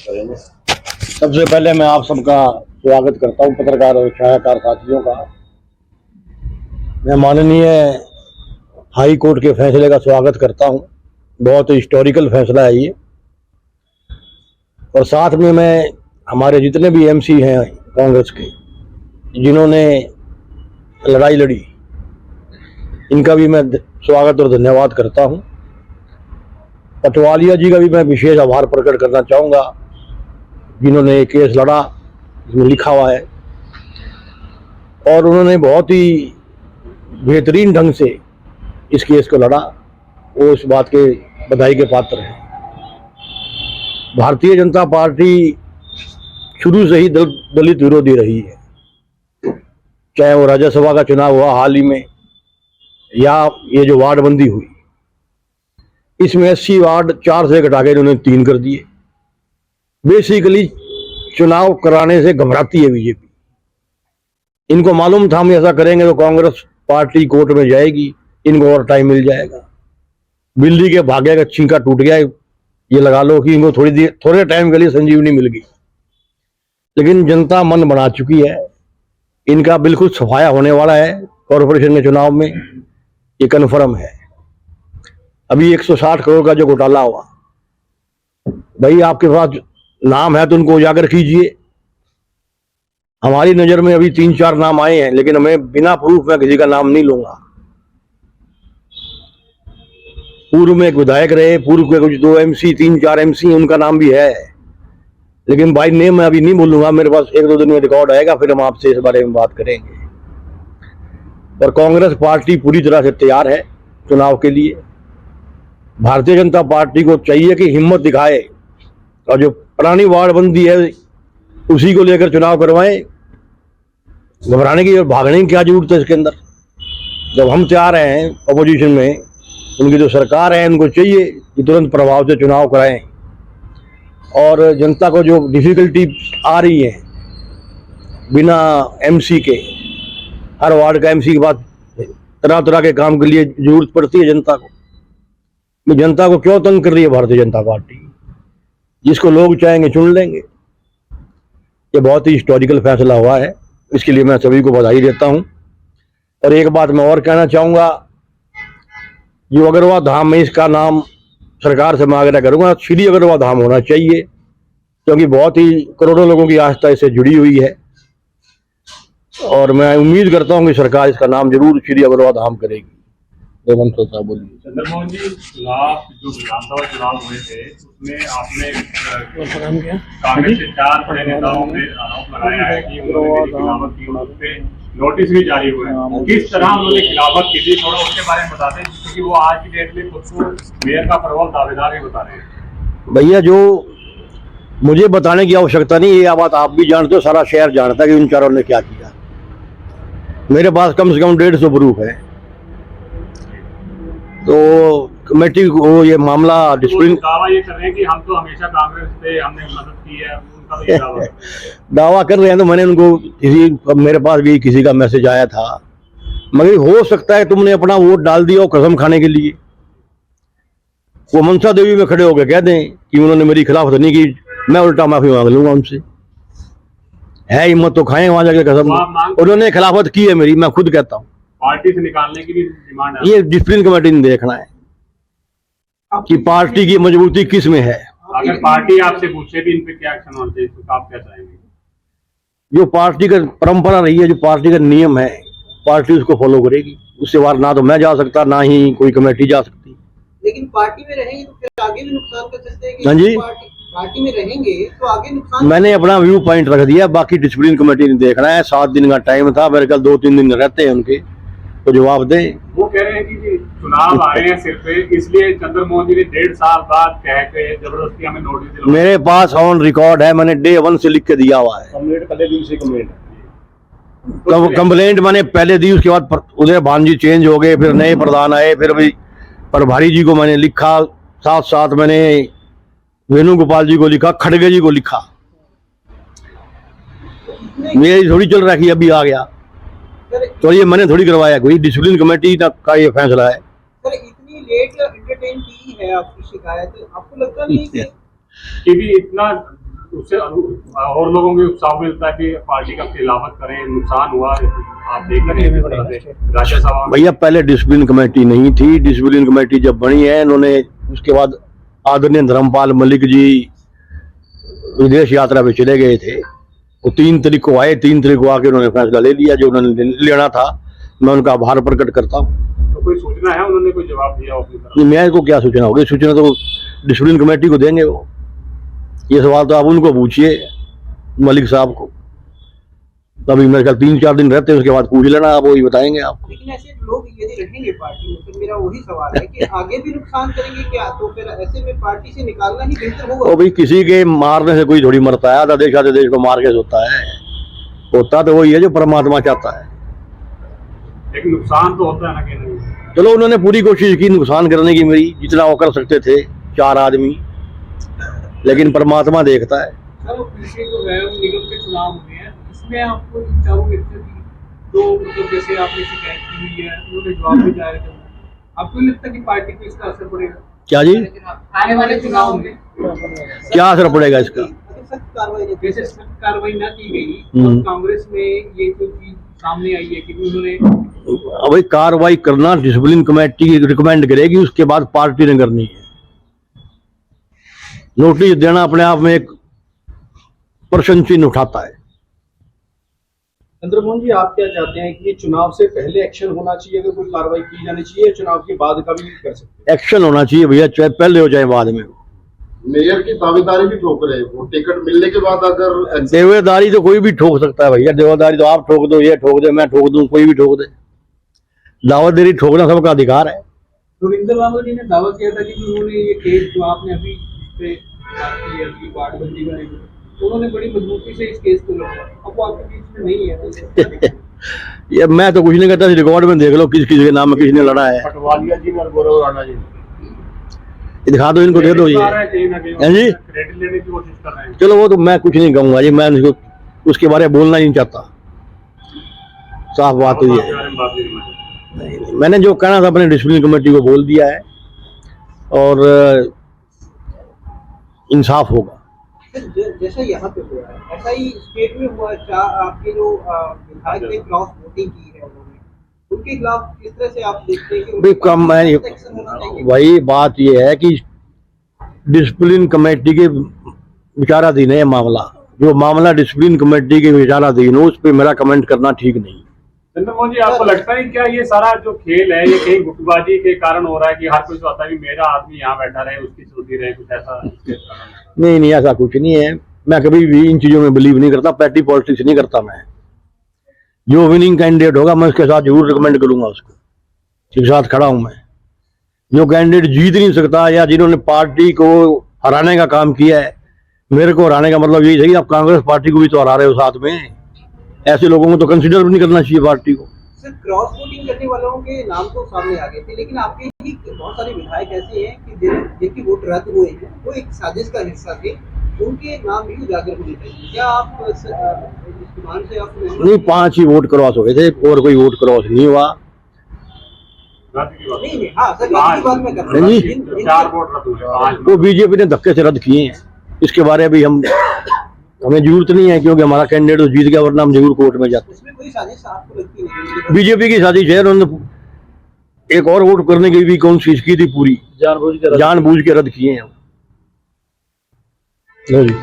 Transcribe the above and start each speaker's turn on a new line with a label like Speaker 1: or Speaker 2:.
Speaker 1: करेंगे। सबसे पहले मैं आप सबका स्वागत करता हूं, पत्रकार और छायाकार साथियों का। मैं माननीय हाई कोर्ट के फैसले का स्वागत करता हूं। बहुत हिस्टोरिकल फैसला है ये। और साथ में मैं हमारे जितने भी एमसी हैं कांग्रेस के, जिन्होंने लड़ाई लड़ी, इनका भी मैं स्वागत और धन्यवाद करता हूं। पटवालिया जी का भी मैं विशेष आभार प्रकट करना चाहूँगा, जिन्होंने ये केस लड़ा, इसमें लिखा हुआ है, और उन्होंने बहुत ही बेहतरीन ढंग से इस केस को लड़ा। वो इस बात के बधाई के पात्र हैं। भारतीय जनता पार्टी शुरू से ही दलित विरोधी रही है, चाहे वो राज्यसभा का चुनाव हुआ हाल ही में, या ये जो वार्ड बंदी हुई, इसमें 80 वार्ड 4 से घटा के इन्होंने 3 कर दिए। बेसिकली चुनाव कराने से घबराती है बीजेपी। इनको मालूम था हम ऐसा करेंगे तो कांग्रेस पार्टी कोर्ट में जाएगी, इनको और टाइम मिल जाएगा। बिल्ली के भाग्य का छींका टूट गया, ये लगा लो कि इनको थोड़े टाइम के लिए संजीवनी मिल गई। लेकिन जनता मन बना चुकी है, इनका बिल्कुल सफाया होने वाला है कॉर्पोरेशन के चुनाव में, ये कन्फर्म है। अभी 160 करोड़ का जो घोटाला हुआ, भाई आपके पास नाम है तो उनको उजागर कीजिए। हमारी नजर में अभी 3-4 नाम आए हैं, लेकिन हमें बिना प्रूफ में किसी का नाम नहीं लूंगा। पूर्व में एक विधायक रहे, पूर्व के कुछ 2 एमसी 3-4 एमसी, उनका नाम भी है, लेकिन भाई नेम मैं अभी नहीं बोलूंगा। मेरे पास 1-2 दिन में रिकॉर्ड आएगा, फिर हम आपसे इस बारे में बात करेंगे। और कांग्रेस पार्टी पूरी तरह से तैयार है चुनाव के लिए। भारतीय जनता पार्टी को चाहिए कि हिम्मत दिखाए और जो पुरानी वार्ड बंदी है उसी को लेकर चुनाव करवाएं। घबराने की और भागने की क्या जरूरत है इसके अंदर? जब हम तैयार हैं अपोजिशन में, उनकी जो सरकार है, उनको चाहिए कि तुरंत प्रभाव से चुनाव कराएं। और जनता को जो डिफिकल्टी आ रही है बिना एमसी के, हर वार्ड का एमसी के बाद तरह तरह के काम के लिए जरूरत पड़ती है जनता को। जनता को क्यों तंग कर रही है भारतीय जनता पार्टी? जिसको लोग चाहेंगे चुन लेंगे। ये बहुत ही हिस्टोरिकल फैसला हुआ है, इसके लिए मैं सभी को बधाई देता हूं। और एक बात मैं और कहना चाहूंगा, जो अग्रवाल धाम में, इसका नाम सरकार से मैं आग्रह करूंगा, श्री अग्रवाल धाम होना चाहिए, क्योंकि बहुत ही करोड़ों लोगों की आस्था इससे जुड़ी हुई है। और मैं उम्मीद करता हूं कि सरकार इसका नाम जरूर श्री अग्रवाल धाम करेगी। बोलिए।
Speaker 2: चंद्रमोहन जी, जो विधानसभा चुनाव हुए थे उसमें आपने कांग्रेस के 4 बड़े नेताओं पे आरोप लगाया है कि उन्होंने मेरी खिलाफत की, उस पे नोटिस भी जारी हुए हैं। किस तरह उन्होंने खिलाफत की थी, थोड़ा उसके बारे में बताते हैं, क्योंकि वो आज की डेट में खुद को मेयर का प्रबल दावेदार भी बता रहे हैं।
Speaker 1: भैया, जो मुझे बताने की आवश्यकता नहीं, ये बात आप भी जानते हो, सारा शहर जानता है कि उन चारों ने क्या किया। मेरे पास कम से कम 150 प्रूफ है। तो कमेटी को ये मामला डिस्प्लिन
Speaker 2: दावा ये कर रहे हैं कि हम तो हमेशा कांग्रेस पे हमने मदद की है, उनका तो ये दावा है।
Speaker 1: दावा कर रहे हैं। तो मैंने उनको मेरे पास भी किसी का मैसेज आया था, मगर हो सकता है तुमने अपना वोट डाल दिया हो कसम खाने के लिए। वो मनसा देवी में खड़े होकर कह दें कि उन्होंने मेरी खिलाफत नहीं की, मैं उल्टा माफी मांग लूंगा उनसे। है हिम्मत तो खाएं वहां जाके कसम। उन्होंने खिलाफत की है मेरी, मैं खुद कहता हूँ।
Speaker 2: पार्टी से निकालने की भी डिमांड है।
Speaker 1: ये डिसिप्लिन कमेटी ने देखना है कि पार्टी की मजबूती किस में है।
Speaker 2: अगर पार्टी आपसे पूछे भी इन पे क्या एक्शन होना चाहिए, तो आप क्या चाहेंगे?
Speaker 1: जो पार्टी का परंपरा रही है, जो पार्टी का नियम है, पार्टी उसको फॉलो करेगी। उससे बाहर ना तो मैं जा सकता, ना ही कोई कमेटी जा सकती।
Speaker 3: लेकिन पार्टी में रहेंगे तो फिर आगे भी नुकसान कर सकते हैं।
Speaker 1: हाँ जी,
Speaker 3: पार्टी में रहेंगे तो आगे नुकसान।
Speaker 1: मैंने अपना व्यू पॉइंट रख दिया, बाकी डिसिप्लिन कमेटी ने देखना है। 7 दिन का टाइम था, मेरे ख्याल 2-3 दिन रहते हैं उनके, तो जवाब दें।
Speaker 2: वो कह रहे हैं कि चुनाव आए हैं सिर्फ, इसलिए चंद्रमोहन जी ने 1.5 साल बाद कह के जबरदस्ती हमें नोटिस दिलवाया।
Speaker 1: मेरे पास ऑन रिकॉर्ड है, मैंने डे 1 से लिख के दिया हुआ है।
Speaker 2: कंप्लेंट पहले दिन से
Speaker 1: कंप्लेंट मैंने पहले दी, उसके बाद उदय भान जी चेंज हो गए, फिर नए प्रधान आए, फिर भी प्रभारी जी को मैंने लिखा, साथ साथ मैंने वेणुगोपाल जी को लिखा, खड़गे जी को लिखा। मेरी थोड़ी चल रही है, अभी आ गया तो ये मैंने थोड़ी करवाया, कोई डिसिप्लिन कमेटी का ये फैसला है।
Speaker 3: सर, इतनी लेट एंटरटेन की है आपकी शिकायत, आपको लगता नहीं कि
Speaker 2: भी इतना उससे और लोगों को उत्साह मिलता है कि पार्टी का खिलाफत करें, नुकसान हुआ आप देख रहे हैं राज्यसभा में।
Speaker 1: भैया पहले डिसिप्लिन कमेटी नहीं थी, डिसिप्लिन कमेटी जब बनी है इन्होंने उसके बाद आदरणीय धर्मपाल मलिक जी विदेश यात्रा पे चले गए थे। वो 3 तारीख को आए, 3 तारीख को आके उन्होंने फैसला ले लिया जो उन्होंने लेना था। मैं उनका आभार प्रकट करता हूँ।
Speaker 2: तो कोई सूचना है, उन्होंने कोई जवाब दिया अपनी तरफ?
Speaker 1: नहीं, मैं को क्या सूचना होगी, सूचना तो डिसिप्लिन कमेटी को देंगे वो। ये सवाल तो आप उनको पूछिए मलिक साहब को। तभी मेरे ख्याल 3-4 दिन रहते हैं, उसके बाद पूछ लेना, आप वही बताएंगे आपको।
Speaker 3: लेकिन ऐसे लोग यदि रहेंगे पार्टी में तो मेरा वही सवाल है कि आगे भी नुकसान करेंगे क्या? तो फिर ऐसे में पार्टी से निकालना ही बेहतर होगा।
Speaker 1: और भाई किसी के मारने से कोई थोड़ी मरता है, आधा देश को मार के होता है। होता तो वही है जो परमात्मा चाहता है।
Speaker 2: लेकिन नुकसान तो होता है ना कहीं ना कहीं।
Speaker 1: चलो उन्होंने पूरी कोशिश की नुकसान करने की, मेरी जितना वो कर सकते थे 4 आदमी, लेकिन परमात्मा देखता है।
Speaker 3: सर, पिछले जो वैभव निगम के चुनाव हुए हैं इसमें आपको चारों व्यक्तियों की दो मतलब जैसे आपने शिकायत की हुई है, उन्होंने जवाब भी जारी किया। आपको नहीं लगता कि पार्टी पे इसका असर पड़ेगा
Speaker 1: क्या जी,
Speaker 3: आने वाले चुनाव में?
Speaker 1: क्या असर पड़ेगा इसका?
Speaker 3: सख्त कार्रवाई जैसे सख्त कार्रवाई न की गई
Speaker 1: हम्म।
Speaker 3: और कांग्रेस में ये जो चीज सामने आई है कि उन्होंने
Speaker 1: भाई कार्रवाई करना डिसिप्लिन कमेटी रिकमेंड करेगी, उसके बाद पार्टी ने करनी है। नोटिस देना अपने आप में एक प्रश्न चिन्ह उठाता है।
Speaker 4: चंद्रमोहन जी, आप क्या चाहते हैं कि ये चुनाव से पहले एक्शन होना चाहिए, अगर कोई कार्रवाई की जानी चाहिए, या चुनाव के बाद का भी कर सकते
Speaker 1: एक्शन होना चाहिए भैया, चाहे पहले हो चाहे बाद में।
Speaker 5: मेयर की दावेदारी भी ठोक रहे हैं वो, टिकट मिलने के बाद अगर
Speaker 1: देवेदारी तो कोई भी ठोक सकता है भैया। देवेदारी तो आप ठोक दो, ये ठोक दे, मैं ठोक दूं, कोई भी ठोक दे। दावेदारी ठोकना सबका अधिकार है।
Speaker 3: रविंद्र बाबू जी ने दावा किया था कि उन्होंने ये केस जो आपने अभी इस पे बात की है कि बाड़बंदी बनेगी, तो उन्होंने बड़ी मजबूती से इस केस को लड़ा। अब वो आपके बीच में नहीं है
Speaker 1: ये मैं तो कुछ नहीं कहता, रिकॉर्ड में देख लो किस किस के नाम में किसने लड़ा है।
Speaker 5: पटवालिया जी और गौरव राणा जी
Speaker 1: ये दिखा दो, इनको दे दो ये।
Speaker 2: कहीं ना कहीं
Speaker 1: हैं जी?
Speaker 2: क्रेडिट लेने की कोशिश कर रहे हैं।
Speaker 1: चलो वो तो मैं कुछ नहीं कहूंगा जी, मैं उसको उसके बारे में बोलना ही नहीं चाहता। साफ बात तो ये है।
Speaker 2: बारे में बात नहीं मानी।
Speaker 1: नहीं, मैंने जो कहना था अपने डिसिप्लिन कमेटी को बोल दिया है और इंसाफ होगा।
Speaker 3: जैसा यहाँ पे हुआ है ऐसा ही स्टेट में हुआ है। आपके जो विधायक ने क्रॉस वोटिंग की है उन्होंने, उनके खिलाफ किस तरह से आप देखते हैं कि
Speaker 1: भाई कम मैं
Speaker 3: एक्शन होना चाहिए?
Speaker 1: वही बात ये है कि डिसिप्लिन कमेटी के विचाराधीन है ये मामला। जो मामला डिसिप्लिन कमेटी के विचाराधीन हो उस पर मेरा कमेंट करना ठीक नहीं।
Speaker 2: चंद्रमोहन जी, आपको लगता है क्या ये सारा जो खेल है ये कहीं गुटबाजी के कारण हो रहा है कि हर कोई चाहता है कि मेरा आदमी यहाँ बैठा रहे, उसकी चलती रहे, कुछ ऐसा इसके कारण?
Speaker 1: नहीं, ऐसा कुछ नहीं है। मैं कभी भी इन चीजों में बिलीव नहीं करता, पैटी पॉलिटिक्स नहीं करता मैं। जो विनिंग कैंडिडेट होगा मैं उसके साथ जरूर रिकमेंड करूंगा, उसको उसके साथ खड़ा हूं मैं। जो कैंडिडेट जीत नहीं सकता या जिन्होंने पार्टी को हराने का काम किया है, मेरे को हराने का मतलब यही है कि आप कांग्रेस पार्टी को भी तो हरा रहे हो साथ में। ऐसे लोगों को तो कंसिडर भी नहीं करना चाहिए पार्टी को।
Speaker 3: सर, क्रॉस वोटिंग करने वालों के नाम तो सामने आ गए थे, लेकिन आपके ही बहुत सारे विधायक ऐसे हैं कि जिनकी वोट रद्द हुए हैं, वो एक साजिश का हिस्सा थे, उनके नाम भी उजागर होने चाहिए। क्या आप इस इस्तेमाल से आप
Speaker 1: नहीं, 5 ही वोट क्रॉस हुए थे और कोई वोट क्रॉस नहीं हुआ।
Speaker 2: रद्द की बात
Speaker 3: नहीं, हाँ सर, इसकी बात मैं कर रहा हूँ।
Speaker 1: नहीं,
Speaker 3: इन-
Speaker 2: 4 वोट रद्द हुए, 5
Speaker 1: वो बीजेपी ने धक्के से रद्द किए हैं। इसके बारे में भी हमें जरूरत नहीं है, क्योंकि हमारा कैंडिडेट तो जीत गया, वरना हम जरूर कोर्ट में जाते।
Speaker 3: इसमें कोई साजिश आपको लगती नहीं?
Speaker 1: बीजेपी की साजिश है, उन्होंने एक और वोट करने की भी कोशिश की थी पूरी,
Speaker 4: हैं जानबूझ के
Speaker 1: जानबूझ के रद्द किए हैं। लो जी।